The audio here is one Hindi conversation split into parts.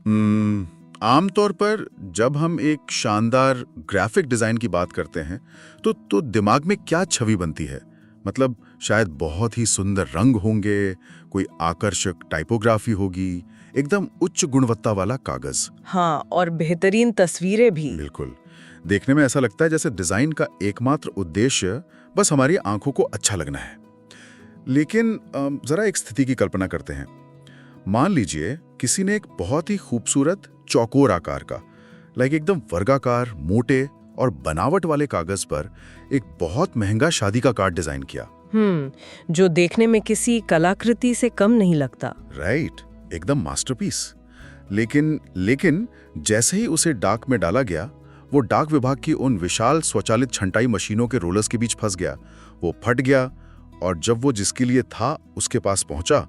आमतौर पर जब हम एक शानदार ग्राफिक डिजाइन की बात करते हैं तो दिमाग में क्या छवि बनती है? मतलब शायद बहुत ही सुंदर रंग होंगे, कोई आकर्षक टाइपोग्राफी होगी, एकदम उच्च गुणवत्ता वाला कागज। हाँ, और बेहतरीन तस्वीरें भी। बिल्कुल। देखने में ऐसा लगता है जैसे डिजाइन का एकमात्र उद्देश्य बस हमारी आंखों को अच्छा लगना है। लेकिन जरा एक स्थिति की कल्पना करते हैं। मान लीजिए किसी ने एक बहुत ही खूबसूरत चौकोर आकार का, लाइक एकदम वर्गाकार, मोटे और बनावट वाले कागज पर एक बहुत महंगा शादी का कार्ड डिजाइन किया। जो देखने में किसी कलाकृति से कम नहीं लगता। राइट, एकदम मास्टरपीस। लेकिन जैसे ही उसे डाक में डाला गया, वो डाक विभाग की उन विशाल स्वचालित छंटाई मशीनों के रोलर्स के बीच फंस गया। वो फट गया और जब वो जिसके लिए था उसके पास पहुंचा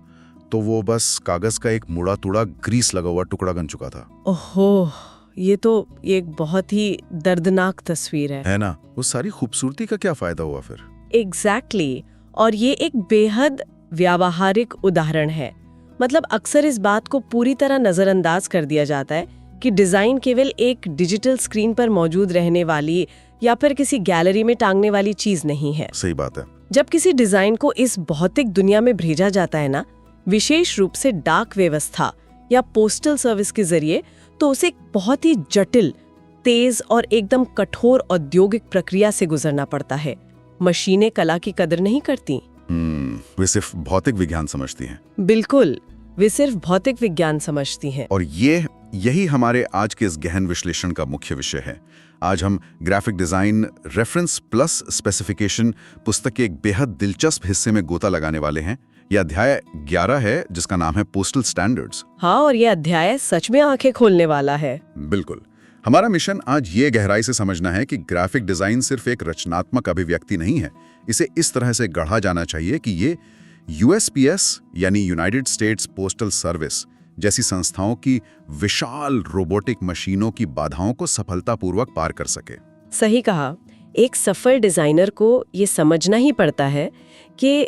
तो वो बस कागज का एक मुड़ा तुड़ा ग्रीस लगा हुआ टुकड़ा बन चुका था। ओहो, ये तो एक बहुत ही दर्दनाक तस्वीर है ना? उस सारी खूबसूरती का क्या फायदा हुआ फिर? एग्जैक्टली। और ये एक बेहद व्यावहारिक उदाहरण है। मतलब अक्सर इस बात को पूरी तरह नजरअंदाज कर दिया जाता है कि डिजाइन केवल एक डिजिटल स्क्रीन पर मौजूद रहने वाली या फिर किसी गैलरी में टांगने वाली चीज नहीं है। सही बात है। जब किसी डिजाइन को इस भौतिक दुनिया में भेजा जाता है ना, विशेष रूप से डाक व्यवस्था या पोस्टल सर्विस के जरिए, तो उसे एक बहुत ही जटिल, तेज और एकदम कठोर औद्योगिक प्रक्रिया से गुजरना पड़ता है। मशीनें कला की कदर नहीं करती। वे सिर्फ भौतिक विज्ञान समझती हैं। बिल्कुल, वे सिर्फ भौतिक विज्ञान समझती हैं। और यही हमारे आज के इस गहन विश्लेषण का मुख्य विषय है। आज हम graphic design reference plus specification पुस्तक के एक बेहद दिलचस्प हिस्से में गोता लगाने वाले हैं। यह अध्याय 11 है जिसका नाम है पोस्टल स्टैंडर्ड्स। हाँ, और यह अध्याय सच में आंखें खोलने वाला है। बिल्कुल। हमारा मिशन आज ये गहराई से समझना है कि ग्राफिक डिजाइन सिर्फ एक रचनात्मक अभिव्यक्ति नहीं है। इसे इस तरह से गढ़ा जाना चाहिए कि ये यूएसपीएस यानी यूनाइटेड स्टेट्स पोस्टल सर्विस जैसी संस्थाओं की विशाल रोबोटिक मशीनों की बाधाओं को सफलतापूर्वक पार कर सके। सही कहा। एक सफल डिजाइनर को ये समझना ही पड़ता है कि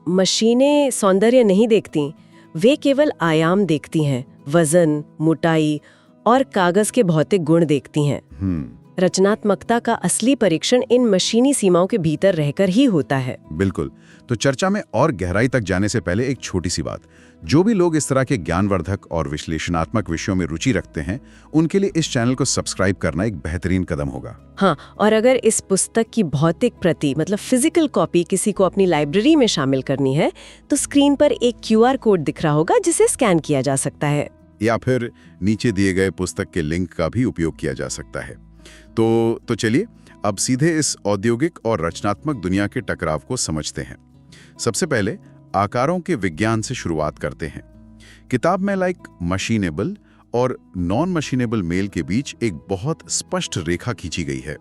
मशीनें सौंदर्य नहीं देखती, वे केवल आयाम देखती हैं, वजन, मोटाई और कागज के भौतिक गुण देखती हैं। रचनात्मकता का असली परीक्षण इन मशीनी सीमाओं के भीतर रहकर ही होता है। बिल्कुल। तो चर्चा में और गहराई तक जाने से पहले एक छोटी सी बात। जो भी लोग इस तरह के ज्ञानवर्धक और विश्लेषणात्मक विषयों में रुचि रखते हैं, उनके लिए इस चैनल को सब्सक्राइब करना एक बेहतरीन कदम होगा। हाँ, और अगर इस पुस्तक की भौतिक प्रति मतलब फिजिकल कॉपी किसी को अपनी लाइब्रेरी में शामिल करनी है, तो स्क्रीन पर एक QR कोड दिख रहा होगा जिसे स्कैन किया जा सकता है, या फिर नीचे दिए गए पुस्तक के लिंक का भी उपयोग किया जा सकता है। तो चलिए अब सीधे इस औद्योगिक और रचनात्मक दुनिया के टकराव को समझते हैं। सबसे पहले आकारों के विज्ञान से शुरुआत करते हैं। किताब में मशीनेबल और नॉन मशीनेबल मेल के बीच एक बहुत स्पष्ट रेखा खींची गई है।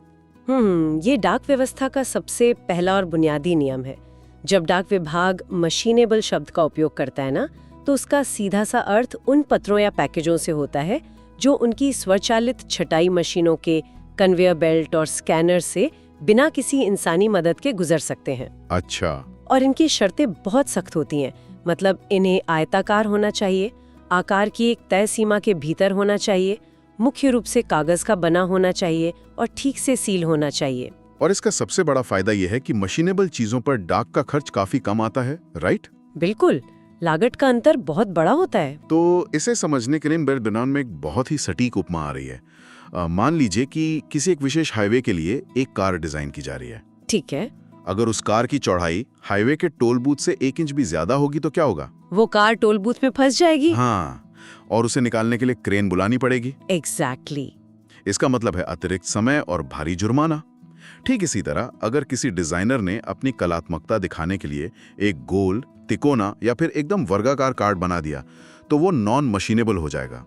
ये डाक व्यवस्था का सबसे पहला और बुनियादी नियम है। जब डाक विभाग मशीनेबल शब्द का उपयोग करता है ना, तो उसका सीधा सा अर्थ उन पत्रों या पैकेजों से होता है जो उनकी स्वचालित छटाई मशीनों के कन्वेयर बेल्ट और स्कैनर से बिना किसी इंसानी मदद के गुजर सकते हैं। अच्छा। और इनकी शर्तें बहुत सख्त होती हैं। मतलब इन्हें आयताकार होना चाहिए, आकार की एक तय सीमा के भीतर होना चाहिए, मुख्य रूप से कागज का बना होना चाहिए और ठीक से सील होना चाहिए। और इसका सबसे बड़ा फायदा यह है कि मशीनेबल चीजों पर डाक का खर्च काफी कम आता है, राइट? बिल्कुल, लागत का अंतर बहुत बड़ा होता है। तो इसे समझने के लिए मेरे दिमाग में एक बहुत ही सटीक उपमा आ रही है। मान लीजिए कि किसी एक विशेष हाईवे के लिए एक कार डिजाइन की जा रही है। ठीक है। अगर उस कार की चौड़ाई हाईवे के टोल बूथ से 1 इंच भी ज्यादा होगी तो क्या होगा? वो कार टोल बूथ में फंस जाएगी। हाँ, और उसे निकालने के लिए क्रेन बुलानी पड़ेगी। एग्जैक्टली। इसका मतलब है अतिरिक्त समय और भारी जुर्माना। ठीक इसी तरह अगर किसी डिजाइनर ने अपनी कलात्मकता दिखाने के लिए एक गोल, तिकोना या फिर एकदम वर्गाकार कार्ड बना दिया, तो वो नॉन मशीनेबल हो जाएगा।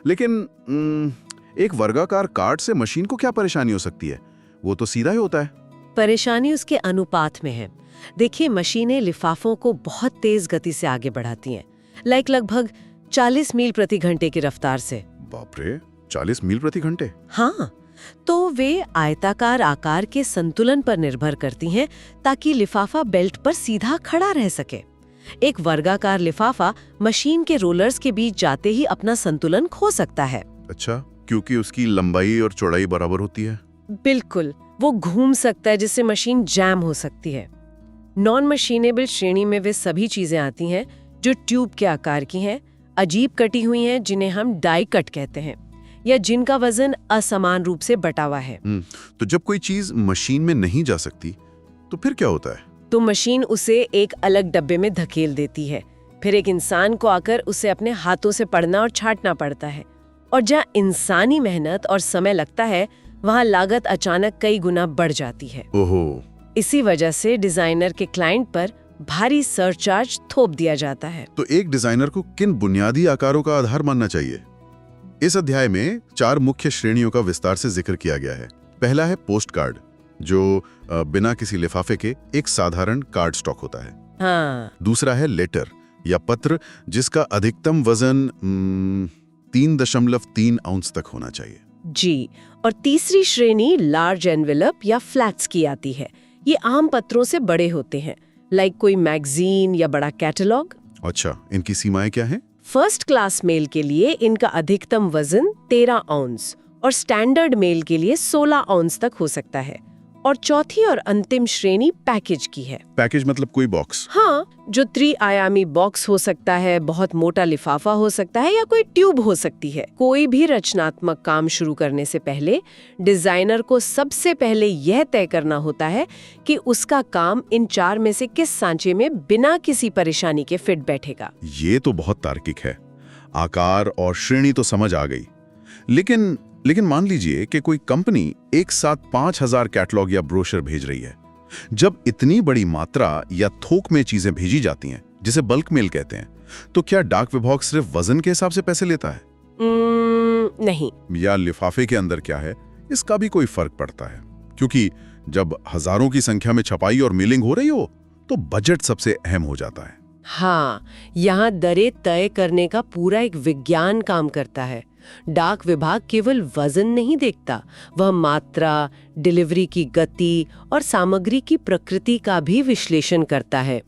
लेकिन एक वर्गाकार कार्ड से मशीन को क्या परेशानी हो सकती है? वो तो सीधा ही होता है। परेशानी उसके अनुपात में है। देखिए, मशीनें लिफाफों को बहुत तेज गति से आगे बढ़ाती हैं, लगभग 40 मील प्रति घंटे की रफ्तार से। बाप रे, 40 मील प्रति घंटे? हाँ, तो वे आयताकार आकार के संतुलन पर निर्भर करती हैं ताकि लिफाफा बेल्ट पर सीधा खड़ा रह सके। एक वर्गाकार लिफाफा मशीन के रोलर्स के बीच जाते ही अपना संतुलन खो सकता है। अच्छा, क्योंकि उसकी लंबाई और चौड़ाई बराबर होती है। बिल्कुल, वो घूम सकता है जिससे मशीन जैम हो सकती है। नॉन मशीनेबल श्रेणी में वे सभी चीजें आती हैं जो ट्यूब के आकार की हैं, अजीब कटी हुई हैं जिन्हें हम डाई कट कहते हैं, या जिनका वजन असमान रूप से बटा हुआ है। तो जब कोई चीज मशीन में नहीं जा सकती तो फिर क्या होता है? तो मशीन उसे एक अलग डब्बे में धकेल देती है। फिर एक इंसान को आकर उसे अपने हाथों से पढ़ना और छांटना पड़ता है। और जहाँ इंसानी मेहनत और समय लगता है, वहाँ लागत अचानक कई गुना बढ़ जाती है। ओहो। इसी वजह से डिजाइनर के क्लाइंट पर भारी सरचार्ज थोप दिया जाता है। तो एक डिजाइनर को किन बुनियादी आकारों का आधार मानना चाहिए? इस अध्याय में 4 मुख्य श्रेणियों का विस्तार से जिक्र किया गया है। पहला है पोस्ट कार्ड, जो बिना किसी लिफाफे के एक साधारण कार्ड स्टॉक होता है। हाँ। दूसरा है लेटर या पत्र, जिसका अधिकतम वजन 3.3 आउंस तक होना चाहिए। जी। और तीसरी श्रेणी लार्ज एनवेलप या फ्लैट्स की आती है। ये आम पत्रों से बड़े होते हैं, लाइक कोई मैगजीन या बड़ा कैटलॉग। अच्छा, इनकी सीमाएं क्या हैं? फर्स्ट क्लास मेल के लिए इनका अधिकतम वजन 13 आउंस और स्टैंडर्ड मेल के लिए 16 आउंस तक हो सकता है। और चौथी और अंतिम श्रेणी पैकेज की है। पैकेज मतलब कोई बॉक्स? हाँ, जो त्रि-आयामी बॉक्स हो सकता है, बहुत मोटा लिफाफा हो सकता है, या कोई ट्यूब हो सकती है। कोई भी रचनात्मक काम शुरू करने से पहले डिजाइनर को सबसे पहले यह तय करना होता है कि उसका काम इन 4 में से किस सांचे में बिना किसी परेशानी के फिट बैठेगा। ये तो बहुत तार्किक है। आकार और श्रेणी तो समझ आ गई, लेकिन मान लीजिए कि कोई कंपनी एक साथ 5000 कैटलॉग या ब्रोशर भेज रही है। जब इतनी बड़ी मात्रा या थोक में चीजें भेजी जाती हैं, जिसे बल्क मेल कहते हैं, तो क्या डाक विभाग सिर्फ वजन के हिसाब से पैसे लेता है? नहीं। या लिफाफे के अंदर क्या है, इसका भी कोई फर्क पड़ता है? क्योंकि जब हजारों की संख्या में छपाई और मेलिंग हो रही हो, तो बजट सबसे अहम हो जाता है। हाँ, यहाँ दरें तय करने का पूरा एक विज्ञान काम करता है। डाक विभाग केवल वजन नहीं देखता, वह मात्रा, डिलीवरी की गति और सामग्री की प्रकृति का भी विश्लेषण करता है।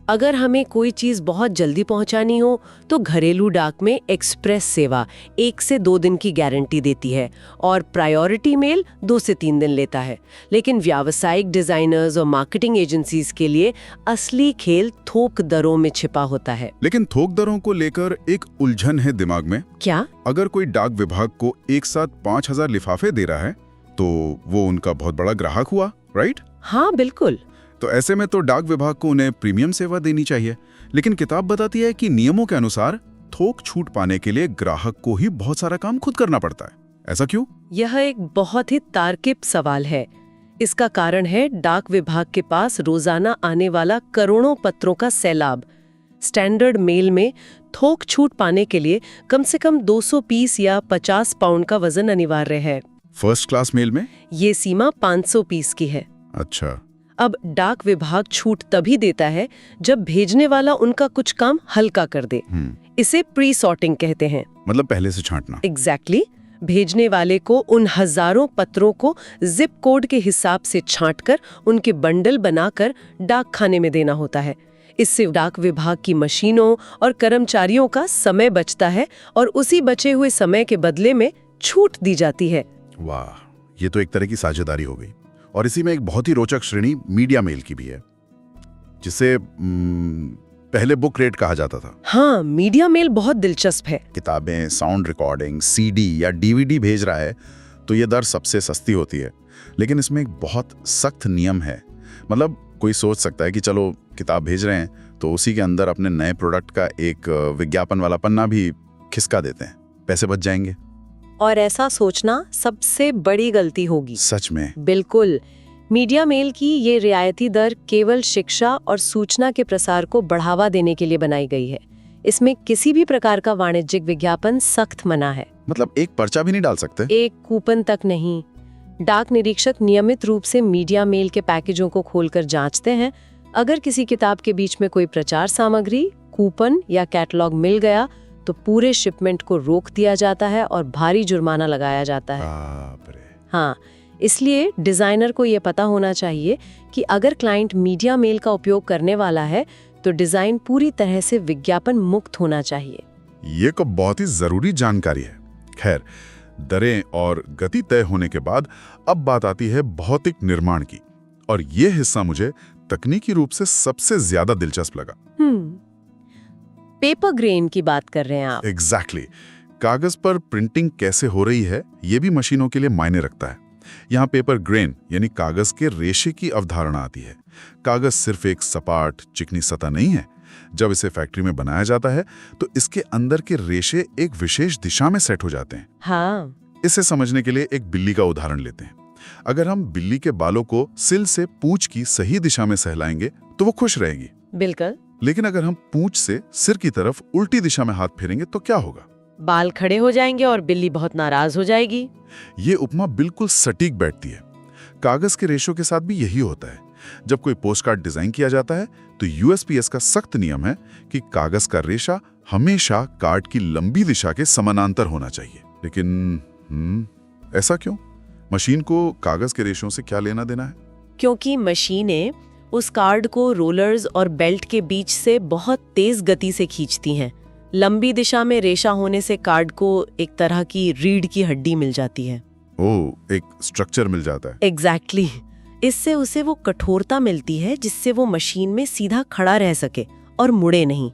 अगर हमें कोई चीज बहुत जल्दी पहुंचानी हो तो घरेलू डाक में एक्सप्रेस सेवा 1 से 2 दिन की गारंटी देती है और प्रायोरिटी मेल 2 से 3 दिन लेता है। लेकिन व्यावसायिक डिजाइनर्स और मार्केटिंग एजेंसीज के लिए असली खेल थोक दरों में छिपा होता है। लेकिन थोक दरों को लेकर एक उलझन है दिमाग में। क्या? अगर कोई डाक विभाग को एक साथ 5000 लिफाफे दे रहा है तो वो उनका बहुत बड़ा ग्राहक हुआ, राइट? हाँ, बिल्कुल। तो ऐसे में तो डाक विभाग को उन्हें प्रीमियम सेवा देनी चाहिए। लेकिन किताब बताती है कि नियमों के अनुसार थोक छूट पाने के लिए ग्राहक को ही बहुत सारा काम खुद करना पड़ता है। ऐसा क्यों? यह एक बहुत ही तार्किक सवाल है। इसका कारण है डाक विभाग के पास रोजाना आने वाला करोड़ों पत्रों का सैलाब। स्टैंडर्ड मेल में थोक छूट पाने के लिए कम से कम 200 पीस या 50 पाउंड का वजन अनिवार्य है। फर्स्ट क्लास मेल में ये सीमा 500 पीस की है। अच्छा। अब डाक विभाग छूट तभी देता है जब भेजने वाला उनका कुछ काम हल्का कर दे। इसे प्री सॉर्टिंग कहते हैं। मतलब पहले से छांटना। एग्जैक्टली। भेजने वाले को उन हजारों पत्रों को जिप कोड के हिसाब से छांटकर उनके बंडल बनाकर डाक खाने में देना होता है। इससे डाक विभाग की मशीनों और कर्मचारियों का समय बचता है और उसी बचे हुए समय के बदले में छूट दी जाती है। वाह, ये तो एक तरह की साझेदारी हो गई। और इसी में एक बहुत ही रोचक श्रेणी मीडिया मेल की भी है, जिसे पहले बुक रेट कहा जाता था। हाँ, मीडिया मेल बहुत दिलचस्प है। किताबें, साउंड रिकॉर्डिंग, सीडी या डीवीडी भेज रहा है तो ये दर सबसे सस्ती होती है। लेकिन इसमें एक बहुत सख्त नियम है। मतलब कोई सोच सकता है कि चलो किताब भेज रहे हैं तो उसी के अंदर अपने नए प्रोडक्ट का एक विज्ञापन वाला पन्ना भी खिसका देते हैं, पैसे बच जाएंगे। और ऐसा सोचना सबसे बड़ी गलती होगी। सच में। बिल्कुल। मीडिया मेल की ये रियायती दर केवल शिक्षा और सूचना के प्रसार को बढ़ावा देने के लिए बनाई गई है। इसमें किसी भी प्रकार का वाणिज्यिक विज्ञापन सख्त मना है। मतलब एक पर्चा भी नहीं डाल सकते? एक कूपन तक नहीं। डाक निरीक्षक नियमित रूप से मीडिया मेल के पैकेजों को खोलकर जांचते हैं। अगर किसी किताब के बीच में कोई प्रचार सामग्री, कूपन या कैटलॉग मिल गया तो पूरे शिपमेंट को रोक दिया जाता है और भारी जुर्माना लगाया जाता है। हाँ, इसलिए डिजाइनर को ये पता होना चाहिए कि अगर क्लाइंट मीडिया मेल का उपयोग करने वाला है तो तो डिजाइन पूरी तरह से विज्ञापन मुक्त होना चाहिए। ये तो बहुत ही जरूरी जानकारी है। खैर, दरें और गति तय होने के बाद अब बात आती है भौतिक निर्माण की, और ये हिस्सा मुझे तकनीकी रूप से सबसे ज्यादा दिलचस्प लगा। पेपर ग्रेन की बात कर रहे हैं आप? एग्जैक्टली। कागज पर प्रिंटिंग कैसे हो रही है ये भी मशीनों के लिए मायने रखता है। यहाँ पेपर ग्रेन यानी कागज के रेशे की अवधारणा आती है। कागज सिर्फ एक सपाट चिकनी सतह नहीं है। जब इसे फैक्ट्री में बनाया जाता है तो इसके अंदर के रेशे एक विशेष दिशा में सेट हो जाते हैं। हाँ। इसे समझने के लिए एक बिल्ली का उदाहरण लेते हैं। अगर हम बिल्ली के बालों को सिल से पूंछ की सही दिशा में सहलाएंगे तो वो खुश रहेगी। बिल्कुल। लेकिन अगर हम पूंछ से सिर की तरफ उल्टी दिशा में हाथ फेरेंगे तो क्या होगा? बाल खड़े हो जाएंगे और बिल्ली बहुत नाराज हो जाएगी। ये उपमा बिल्कुल सटीक बैठती है। कागज के रेशों के साथ भी यही होता है। जब कोई पोस्टकार्ड डिजाइन किया जाता है तो यूएसपीएस का सख्त नियम है कि कागज का रेशा हमेशा कार्ड की लंबी दिशा के समानांतर होना चाहिए। लेकिन ऐसा क्यों? मशीन को कागज के रेशों से क्या लेना देना है? क्योंकि मशीनें उस कार्ड को रोलर्स और बेल्ट के बीच से बहुत तेज गति से खींचती हैं। लंबी दिशा में रेशा होने से कार्ड को एक तरह की रीढ़ की हड्डी मिल जाती है। ओह, एक स्ट्रक्चर मिल जाता है। एग्जैक्टली। इससे उसे वो कठोरता मिलती है जिससे वो मशीन में सीधा खड़ा रह सके और मुड़े नहीं।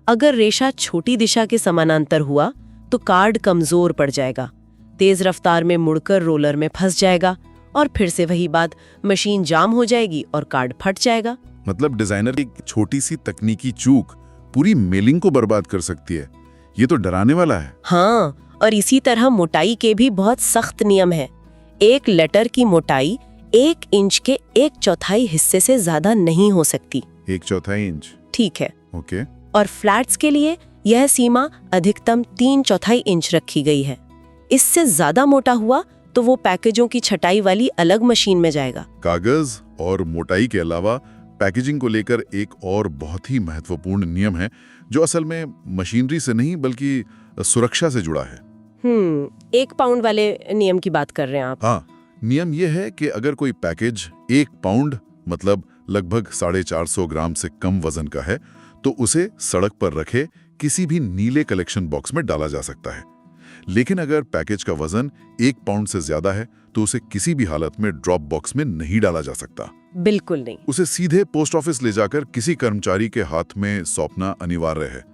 अगर रेशा छोटी दिशा के समानांतर हुआ तो कार्ड कमजोर पड़ जाएगा, तेज रफ्तार में मुड़कर रोलर में फंस जाएगा और फिर से वही बात, मशीन जाम हो जाएगी और कार्ड फट जाएगा। मतलब डिजाइनर की छोटी सी तकनीकी चूक पूरी मेलिंग को बर्बाद कर सकती है। ये तो डराने वाला है। हाँ, और इसी तरह मोटाई के भी बहुत सख्त नियम है। एक लेटर की मोटाई 1 इंच के 1/4 हिस्से से ज्यादा नहीं हो सकती। 1/4 इंच? ठीक है। ओके। और फ्लैट्स के लिए यह सीमा अधिकतम 3/4 इंच रखी गई है। इससे ज्यादा मोटा हुआ तो वो पैकेजों की छटाई वाली अलग मशीन में जाएगा। कागज और मोटाई के अलावा पैकेजिंग को लेकर एक और बहुत ही महत्वपूर्ण नियम है जो असल में मशीनरी से नहीं बल्कि सुरक्षा से जुड़ा है। 1 पाउंड वाले नियम की बात कर रहे हैं आप? हाँ, नियम यह है कि अगर कोई पैकेज 1 पाउंड मतलब लगभग 450 ग्राम से कम वजन का है तो उसे सड़क पर रखे किसी भी नीले कलेक्शन बॉक्स में डाला जा सकता है। लेकिन अगर पैकेज का वजन 1 पाउंड से ज्यादा है तो उसे किसी भी हालत में ड्रॉप बॉक्स में नहीं डाला जा सकता। बिल्कुल नहीं। उसे सीधे पोस्ट ऑफिस ले जाकर किसी कर्मचारी के हाथ में सौंपना अनिवार्य है।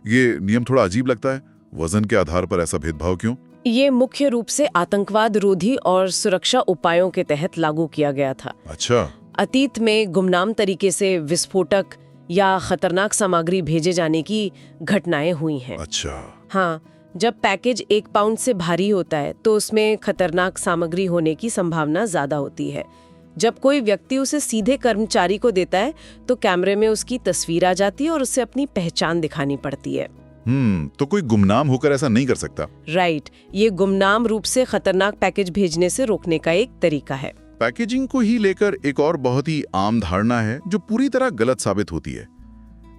ये नियम थोड़ा अजीब लगता है। वजन के आधार पर ऐसा भेदभाव क्यों? ये मुख्य रूप से आतंकवाद रोधी और सुरक्षा उपायों के तहत लागू किया गया था। अच्छा। अतीत में गुमनाम तरीके से विस्फोटक या खतरनाक सामग्री भेजे जाने की घटनाएं हुई हैं। अच्छा। हाँ, जब पैकेज 1 पाउंड से भारी होता है तो उसमें खतरनाक सामग्री होने की संभावना ज्यादा होती है। जब कोई व्यक्ति उसे सीधे कर्मचारी को देता है तो कैमरे में उसकी तस्वीर आ जाती है और उसे अपनी पहचान दिखानी पड़ती है। तो कोई गुमनाम होकर ऐसा नहीं कर सकता। राइट। ये गुमनाम रूप से खतरनाक पैकेज भेजने से रोकने का एक तरीका है। पैकेजिंग को ही लेकर एक और बहुत ही आम धारणा है जो पूरी तरह गलत साबित होती है।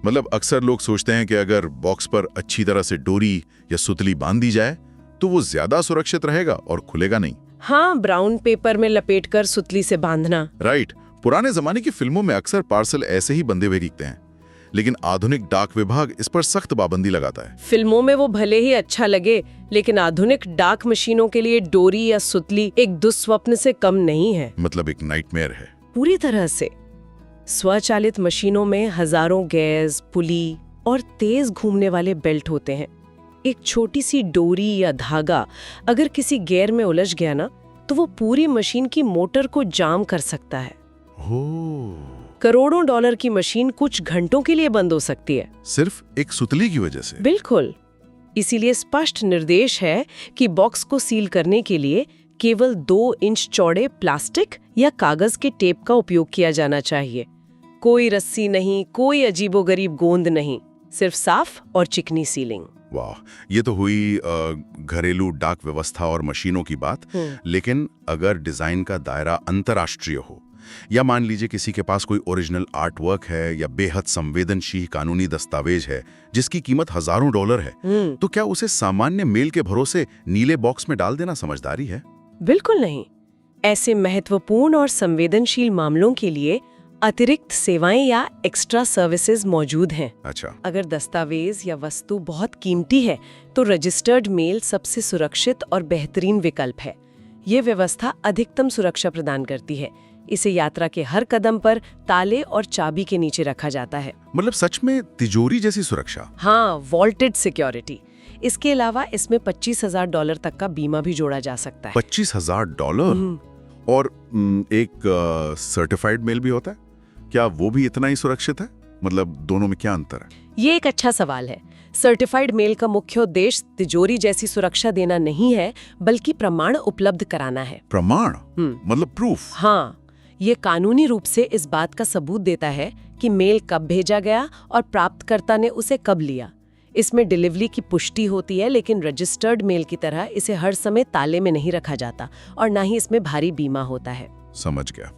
मतलब अक्सर लोग सोचते हैं कि अगर बॉक्स पर अच्छी तरह से डोरी या सुतली बांध दी जाए तो वो ज्यादा सुरक्षित रहेगा और खुलेगा नहीं। हाँ, ब्राउन पेपर में लपेटकर सुतली से बांधना। राइट। पुराने जमाने की फिल्मों में अक्सर पार्सल ऐसे ही बंधे हुए दिखते हैं, लेकिन आधुनिक डाक विभाग इस पर सख्त पाबंदी लगाता है। फिल्मों में वो भले ही अच्छा लगे, लेकिन आधुनिक डाक मशीनों के लिए डोरी या सुतली एक दुस्वप्न से कम नहीं है। मतलब एक नाइटमेयर है। पूरी तरह से। स्वचालित मशीनों में हजारों गैस, पुली और तेज घूमने वाले बेल्ट होते हैं। एक छोटी सी डोरी या धागा अगर किसी गियर में उलझ गया ना तो वो पूरी मशीन की मोटर को जाम कर सकता है। करोड़ों डॉलर की मशीन कुछ घंटों के लिए बंद हो सकती है, सिर्फ एक सुतली की वजह से। बिल्कुल। इसीलिए स्पष्ट निर्देश है कि बॉक्स को सील करने के लिए केवल 2 इंच चौड़े प्लास्टिक या कागज के टेप का उपयोग किया जाना चाहिए। कोई रस्सी नहीं, कोई अजीबोगरीब गोंद नहीं, सिर्फ साफ और चिकनी सीलिंग। वाह, ये तो हुई घरेलू डाक व्यवस्था और मशीनों की बात। लेकिन अगर डिजाइन का दायरा अंतर्राष्ट्रीय हो या मान लीजिए किसी के पास कोई ओरिजिनल आर्ट वर्क है या बेहद संवेदनशील कानूनी दस्तावेज है जिसकी कीमत हजारों डॉलर है, तो क्या उसे सामान्य मेल के भरोसे नीले बॉक्स में डाल देना समझदारी है? बिल्कुल नहीं। ऐसे महत्वपूर्ण और संवेदनशील मामलों के लिए अतिरिक्त सेवाएं या एक्स्ट्रा सर्विसेज मौजूद हैं। अच्छा, अगर दस्तावेज या वस्तु बहुत कीमती है तो रजिस्टर्ड मेल सबसे सुरक्षित और बेहतरीन विकल्प है। ये व्यवस्था अधिकतम सुरक्षा प्रदान करती है। इसे यात्रा के हर कदम पर ताले और चाबी के नीचे रखा जाता है। मतलब सच में तिजोरी जैसी सुरक्षा। हाँ, वॉल्टेड सिक्योरिटी। इसके अलावा इसमें $25,000 तक का बीमा भी जोड़ा जा सकता है। $25,000? और एक सर्टिफाइड मेल भी होता है क्या? वो भी इतना ही सुरक्षित है? मतलब दोनों में क्या अंतर है? ये एक अच्छा सवाल है। सर्टिफाइड मेल का मुख्य उद्देश्य तिजोरी जैसी सुरक्षा देना नहीं है, बल्कि प्रमाण उपलब्ध कराना है। प्रमाण? मतलब प्रूफ? हाँ, ये कानूनी रूप से इस बात का सबूत देता है कि मेल कब भेजा गया और प्राप्तकर्ता ने उसे कब लिया। इसमें डिलीवरी की पुष्टि होती है, लेकिन रजिस्टर्ड मेल की तरह इसे हर समय ताले में नहीं रखा जाता और ना ही इसमें भारी बीमा होता है। समझ गया।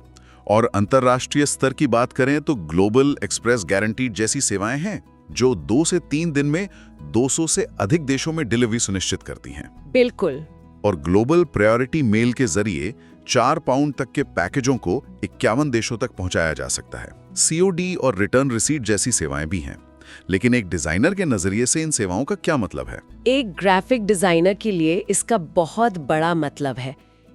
और अंतर्राष्ट्रीय स्तर की बात करें तो ग्लोबल एक्सप्रेस गारंटीड जैसी सेवाएं हैं जो 2 से 3 दिन में 200 से अधिक देशों में डिलीवरी सुनिश्चित करती हैं। बिल्कुल। और ग्लोबल प्रायोरिटी मेल के जरिए 4 पाउंड तक के पैकेजों को 51 देशों तक पहुंचाया जा सकता है। COD और रिटर्न रिसीट जैसी सेवाएं भी हैं। लेकिन एक डिजाइनर के नजरिए से इन सेवाओं का क्या मतलब है? एक ग्राफिक डिजाइनर के लिए इसका बहुत बड़ा मतलब है।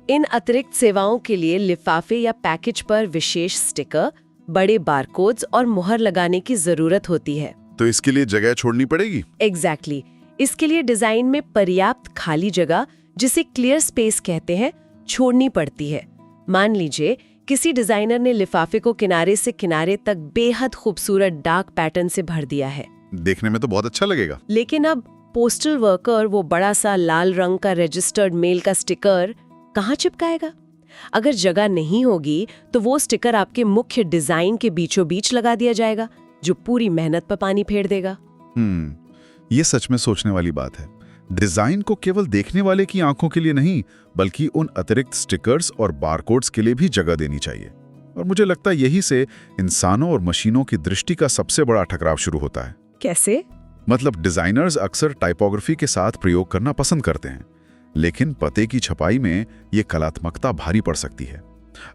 इन अतिरिक्त सेवाओं के लिए लिफाफे या पैकेज पर विशेष स्टिकर, बड़े बारकोड्स और मुहर लगाने की जरूरत होती है। तो इसके लिए जगह छोड़नी पड़ेगी? एग्जैक्टली। इसके लिए डिजाइन में पर्याप्त खाली जगह, जिसे क्लियर स्पेस कहते हैं, छोड़नी पड़ती है। मान लीजिए किसी डिजाइनर ने लिफाफे को किनारे से किनारे तक बेहद खूबसूरत डार्क पैटर्न से भर दिया है। देखने में तो बहुत अच्छा लगेगा। लेकिन अब पोस्टल वर्कर वो बड़ा सा लाल रंग का रजिस्टर्ड मेल का स्टिकर कहाँ चिपकाएगा? अगर जगह नहीं होगी तो वो स्टिकर आपके मुख्य डिजाइन के बीचों बीच लगा दिया जाएगा, जो पूरी मेहनत पर पानी फेर देगा। ये सच में सोचने वाली बात है। डिजाइन को केवल देखने वाले की आंखों के लिए नहीं, बल्कि उन अतिरिक्त स्टिकर्स और बारकोड्स के लिए भी जगह देनी चाहिए। और मुझे लगता है यही से इंसानों और मशीनों की दृष्टि का सबसे बड़ा टकराव शुरू होता है। कैसे? मतलब डिजाइनर्स अक्सर टाइपोग्राफी के साथ प्रयोग करना पसंद करते हैं, लेकिन पते की छपाई में ये कलात्मकता भारी पड़ सकती है।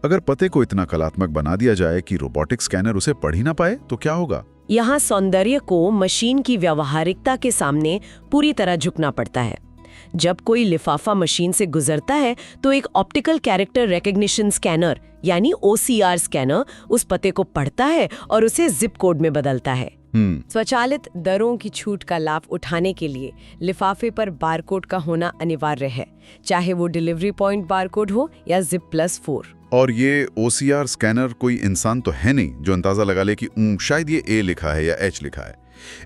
अगर पते को इतना कलात्मक बना दिया जाए कि रोबोटिक स्कैनर उसे पढ़ ही ना पाए तो क्या होगा? यहाँ सौंदर्य को मशीन की व्यावहारिकता के सामने पूरी तरह झुकना पड़ता है। जब कोई लिफाफा मशीन से गुजरता है तो एक ऑप्टिकल कैरेक्टर रिकग्निशन स्कैनर यानी OCR स्कैनर उस पते को पढ़ता है और उसे जिप कोड में बदलता है। स्वचालित दरों की छूट का लाभ उठाने के लिए लिफाफे पर बारकोड का होना अनिवार्य है, चाहे वो डिलीवरी पॉइंट बारकोड हो या ZIP+4। और ये OCR स्कैनर कोई इंसान तो है नहीं जो अंदाजा लगा ले कि शायद ये A लिखा है या H लिखा है।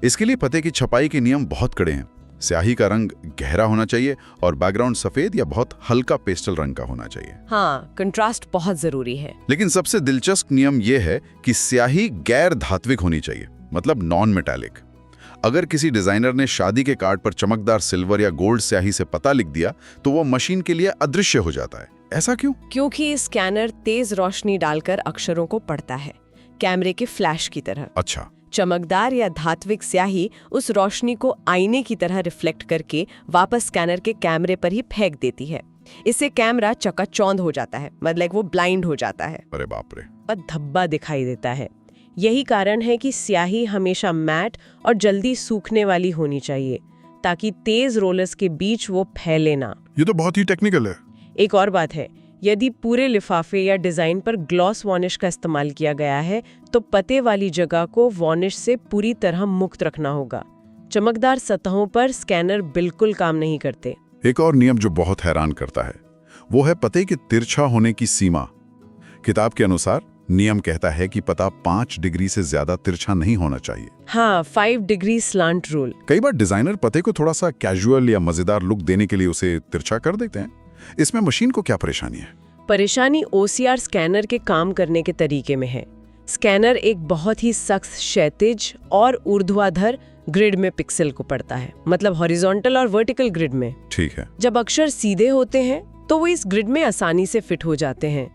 इसके लिए पते की छपाई के नियम बहुत कड़े हैं। स्याही का रंग गहरा होना चाहिए और बैकग्राउंड सफेद या बहुत हल्का पेस्टल रंग का होना चाहिए। हाँ, कंट्रास्ट बहुत जरूरी है। लेकिन सबसे दिलचस्प नियम यह है कि स्याही गैर धात्विक होनी चाहिए, मतलब नॉन मेटालिक। अगर किसी डिजाइनर ने शादी के कार्ड पर चमकदार सिल्वर या गोल्ड स्याही से पता लिख दिया तो वो मशीन के लिए अदृश्य हो जाता है। ऐसा क्यों? क्योंकि स्कैनर तेज रोशनी डालकर अक्षरों को पढ़ता है, कैमरे के फ्लैश की तरह। अच्छा। चमकदार या धात्विक स्याही उस रोशनी को आईने की तरह रिफ्लेक्ट करके वापस स्कैनर के कैमरे पर ही फेंक देती है। इससे कैमरा चकाचौंध हो जाता है, मतलब वो ब्लाइंड हो जाता है। अरे बाप रे। और धब्बा दिखाई देता है। यही कारण है कि स्याही हमेशा मैट और जल्दी सूखने वाली होनी चाहिए, ताकि तेज रोलर्स के बीच वो फैले ना। ये तो बहुत ही टेक्निकल है। एक और बात है, यदि पूरे लिफाफे या डिजाइन पर ग्लॉस वॉर्निश का इस्तेमाल किया गया है तो पते वाली जगह को वॉर्निश से पूरी तरह मुक्त रखना होगा। चमकदार सतहों पर स्कैनर बिल्कुल काम नहीं करते। एक और नियम जो बहुत हैरान करता है वो है पते के तिरछा होने की सीमा। किताब के अनुसार नियम कहता है कि पता 5 डिग्री से ज्यादा तिरछा नहीं होना चाहिए। हाँ, 5 डिग्री स्लांट रूल। कई बार डिजाइनर पते को थोड़ा सा कैजुअल या मजेदार लुक देने के लिए उसे तिरछा कर देते हैं। इसमें मशीन को क्या परेशानी है? परेशानी OCR स्कैनर के काम करने के तरीके में है। स्कैनर एक बहुत ही सख्त क्षैतिज और ऊर्ध्वाधर ग्रिड में पिक्सल को पढ़ता है, मतलब हॉरिजॉन्टल और वर्टिकल ग्रिड में। ठीक है। जब अक्षर सीधे होते हैं तो वो इस ग्रिड में आसानी से फिट हो जाते हैं,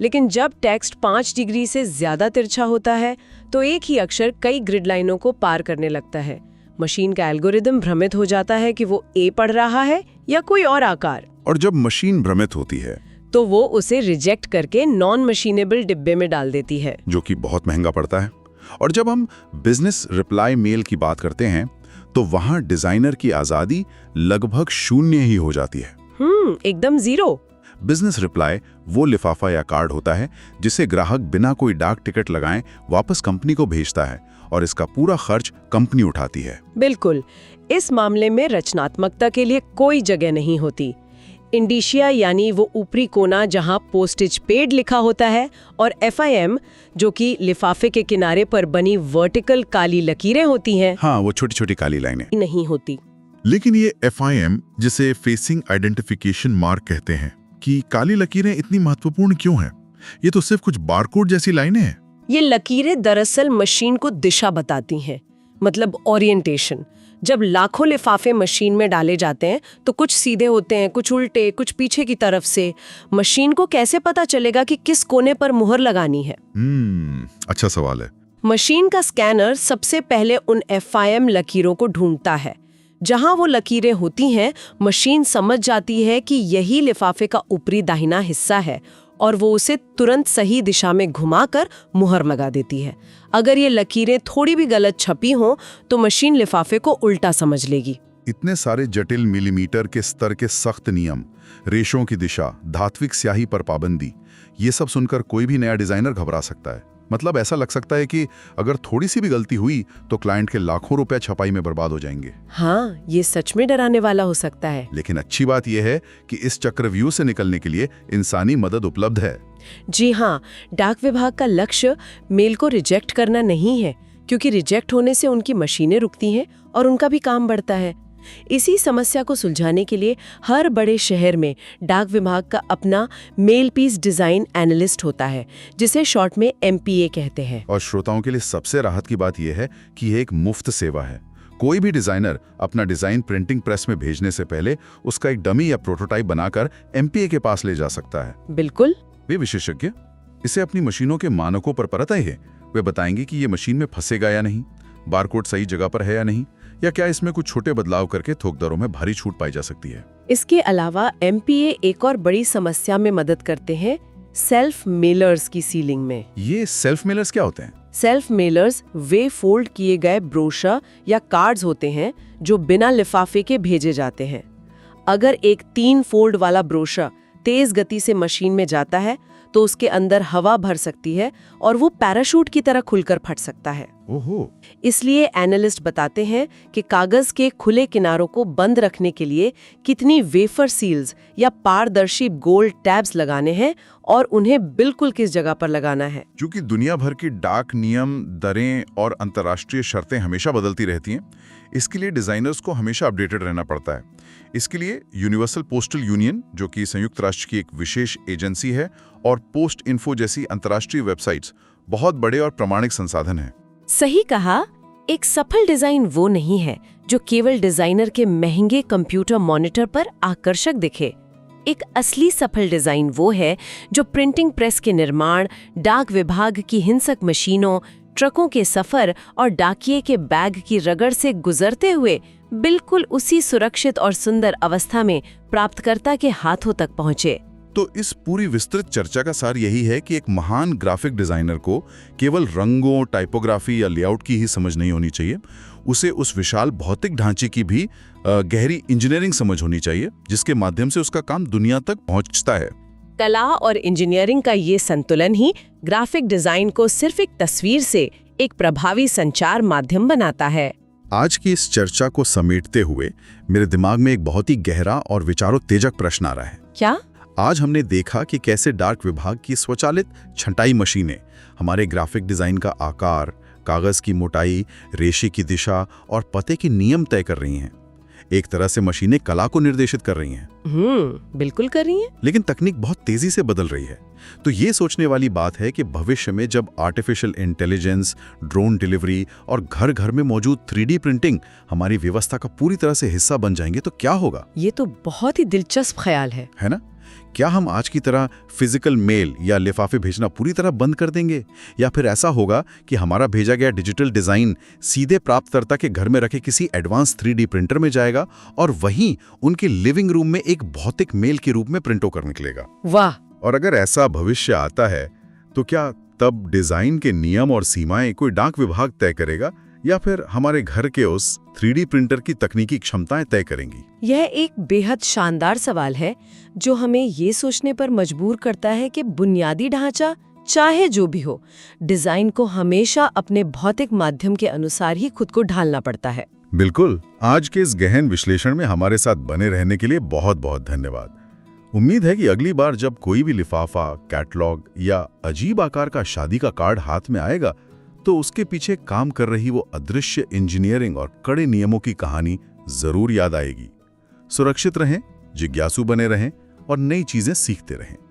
लेकिन जब टेक्स्ट 5 डिग्री से ज्यादा तिरछा होता है तो एक ही अक्षर कई ग्रिड लाइनों को पार करने लगता है। मशीन का एल्गोरिदम भ्रमित हो जाता है कि वो A पढ़ रहा है या कोई और आकार। और जब मशीन भ्रमित होती है तो वो उसे रिजेक्ट करके नॉन मशीनेबल डिब्बे में डाल देती है। जो कि बहुत महंगा पड़ता है। और जब हम बिजनेस रिप्लाई मेल की बात करते हैं तो वहां डिजाइनर की आजादी लगभग शून्य ही हो जाती है। एकदम जीरो। बिजनेस रिप्लाई वो लिफाफा या कार्ड होता है जिसे ग्राहक बिना कोई डाक टिकट लगाए वापस कंपनी को भेजता है और इसका पूरा खर्च कंपनी उठाती है। बिल्कुल, इस मामले में रचनात्मकता के लिए कोई जगह नहीं होती। इंडिशिया यानी वो ऊपरी कोना जहां पोस्टेज पेड लिखा होता है, और FIM जो कि लिफाफे के किनारे पर बनी वर्टिकल काली लकीरें होती हैं, हाँ, वो छोटी छोटी काली लाइनें नहीं होती। लेकिन ये FIM, जिसे फेसिंग आइडेंटिफिकेशन मार्क कहते हैं, कि काली लकीरें इतनी महत्वपूर्ण क्यों हैं? ये तो सिर्फ कुछ बारकोड जैसी लाइनें हैं। ये लकीरें दरअसल मशीन को दिशा बताती हैं, मतलब ओरिएंटेशन। जब लाखों लिफाफे मशीन में डाले जाते हैं तो कुछ सीधे होते हैं, कुछ उल्टे, कुछ पीछे की तरफ से। मशीन को कैसे पता चलेगा कि किस कोने पर मुहर लगानी है? अच्छा सवाल है। मशीन का स्कैनर सबसे पहले उन FIM लकीरों को ढूंढता है। जहां वो लकीरें होती हैं, मशीन समझ जाती है कि यही लिफाफे का ऊपरी दाहिना हिस्सा है और वो उसे तुरंत सही दिशा में घुमाकर मुहर लगा देती है। अगर ये लकीरें थोड़ी भी गलत छपी हों तो मशीन लिफाफे को उल्टा समझ लेगी। इतने सारे जटिल मिलीमीटर के स्तर के सख्त नियम, रेशों की दिशा, धात्विक स्याही पर पाबंदी, ये सब सुनकर कोई भी नया डिजाइनर घबरा सकता है। मतलब ऐसा लग सकता है कि अगर थोड़ी सी भी गलती हुई तो क्लाइंट के लाखों रुपए छपाई में बर्बाद हो जाएंगे। हाँ, ये सच में डराने वाला हो सकता है। लेकिन अच्छी बात यह है कि इस चक्रव्यूह से निकलने के लिए इंसानी मदद उपलब्ध है। जी हाँ, डाक विभाग का लक्ष्य मेल को रिजेक्ट करना नहीं है, क्योंकि रिजेक्ट होने से उनकी मशीनें रुकती हैं और उनका भी काम बढ़ता है। इसी समस्या को सुलझाने के लिए हर बड़े शहर में डाक विभाग का अपना मेल पीस डिजाइन एनालिस्ट होता है, जिसे शॉर्ट में MPA कहते हैं। और श्रोताओं के लिए सबसे राहत की बात यह है कि यह एक मुफ्त सेवा है। कोई भी डिजाइनर अपना डिजाइन प्रिंटिंग प्रेस में भेजने से पहले उसका एक डमी या प्रोटोटाइप बनाकर MPA के पास ले जा सकता है। बिल्कुल। वे विशेषज्ञ इसे अपनी मशीनों के मानकों पर परत है। वे बताएंगे कि ये मशीन में फंसेगा या नहीं, बारकोड सही जगह पर है या नहीं, या क्या इसमें कुछ छोटे बदलाव करके थोक दरों में भारी छूट पाई जा सकती है। इसके अलावा MPA एक और बड़ी समस्या में मदद करते हैं, सेल्फ मेलर्स की सीलिंग में। ये सेल्फ मेलर्स क्या होते हैं? सेल्फ मेलर्स वे फोल्ड किए गए ब्रोशर या कार्ड्स होते हैं जो बिना लिफाफे के भेजे जाते हैं। अगर एक 3 फोल्ड वाला ब्रोशर तेज गति से मशीन में जाता है तो उसके अंदर हवा भर सकती है और वो पैराशूट की तरह खुलकर फट सकता है। ओहो। इसलिए एनालिस्ट बताते हैं कि कागज के खुले किनारों को बंद रखने के लिए कितनी वेफर सील्स या पारदर्शी गोल्ड टैब्स लगाने हैं और उन्हें बिल्कुल किस जगह पर लगाना है। क्योंकि दुनिया भर की डाक नियम, दरें और अंतर्राष्ट्रीय शर्तें हमेशा बदलती रहती हैं, इसके लिए डिजाइनर्स को हमेशा अपडेटेड रहना पड़ता है। इसके लिए यूनिवर्सल पोस्टल यूनियन, जो कि संयुक्त राष्ट्र की एक विशेष एजेंसी है, और पोस्ट इन्फो जैसी अंतर्राष्ट्रीय वेबसाइट्स बहुत बड़े और प्रामाणिक संसाधन हैं। सही कहा। एक सफल डिजाइन वो नहीं है जो केवल डिजाइनर के महंगे कंप्यूटर मॉनिटर पर आकर्षक दिखे। एक असली सफल डिजाइन वो है जो प्रिंटिंग प्रेस के निर्माण, डाक विभाग की हिंसक मशीनों, ट्रकों के सफर और डाकिये के बैग की रगड़ से गुजरते हुए बिल्कुल उसी सुरक्षित और सुंदर अवस्था में प्राप्तकर्ता के हाथों तक पहुंचे। तो इस पूरी विस्तृत चर्चा का सार यही है कि एक महान ग्राफिक डिजाइनर को केवल रंगों, टाइपोग्राफी या लेआउट की ही समझ नहीं होनी चाहिए। उसे उस विशाल भौतिक ढांचे की भी गहरी इंजीनियरिंग समझ होनी चाहिए, जिसके माध्यम से उसका काम दुनिया तक पहुंचता है। कला और इंजीनियरिंग का ये संतुलन ही ग्राफिक डिजाइन को सिर्फ एक तस्वीर से एक प्रभावी संचार माध्यम बनाता है। आज की इस चर्चा को समेटते हुए मेरे दिमाग में एक बहुत ही गहरा और विचारोत्तेजक प्रश्न आ रहा है। क्या? आज हमने देखा कि कैसे डाक विभाग की स्वचालित छंटाई मशीनें हमारे ग्राफिक डिजाइन का आकार, कागज की मोटाई, रेशे की दिशा और पते के नियम तय कर रही हैं। एक तरह से मशीनें कला को निर्देशित कर रही हैं। बिल्कुल कर रही हैं। लेकिन तकनीक बहुत तेजी से बदल रही है। तो ये सोचने वाली बात है कि भविष्य में जब आर्टिफिशियल इंटेलिजेंस, ड्रोन डिलीवरी और घर घर में मौजूद 3D प्रिंटिंग हमारी व्यवस्था का पूरी तरह से हिस्सा बन जाएंगे तो क्या होगा? ये तो बहुत ही दिलचस्प ख्याल है ना? क्या हम आज की तरह फिजिकल मेल या लिफाफे भेजना पूरी तरह बंद कर देंगे, या फिर ऐसा होगा कि हमारा भेजा गया डिजिटल डिजाइन सीधे प्राप्तकर्ता के घर में रखे किसी एडवांस 3D प्रिंटर में जाएगा और वहीं उनके लिविंग रूम में एक भौतिक मेल के रूप में प्रिंट होकर निकलेगा? वाह! और अगर ऐसा भविष्य आता है तो क्या तब डिजाइन के नियम और सीमाएं कोई डाक विभाग तय करेगा, या फिर हमारे घर के उस 3D प्रिंटर की तकनीकी क्षमताएं तय करेंगी? यह एक बेहद शानदार सवाल है जो हमें ये सोचने पर मजबूर करता है कि बुनियादी ढांचा, चाहे जो भी हो, डिजाइन को हमेशा अपने भौतिक माध्यम के अनुसार ही खुद को ढालना पड़ता है। बिल्कुल। आज के इस गहन विश्लेषण में हमारे साथ बने रहने के लिए बहुत बहुत धन्यवाद। उम्मीद है कि अगली बार जब कोई भी लिफाफा, कैटलॉग या अजीब आकार का शादी का कार्ड हाथ में आएगा तो उसके पीछे काम कर रही वो अदृश्य इंजीनियरिंग और कड़े नियमों की कहानी जरूर याद आएगी। सुरक्षित रहें, जिज्ञासु बने रहें और नई चीजें सीखते रहें।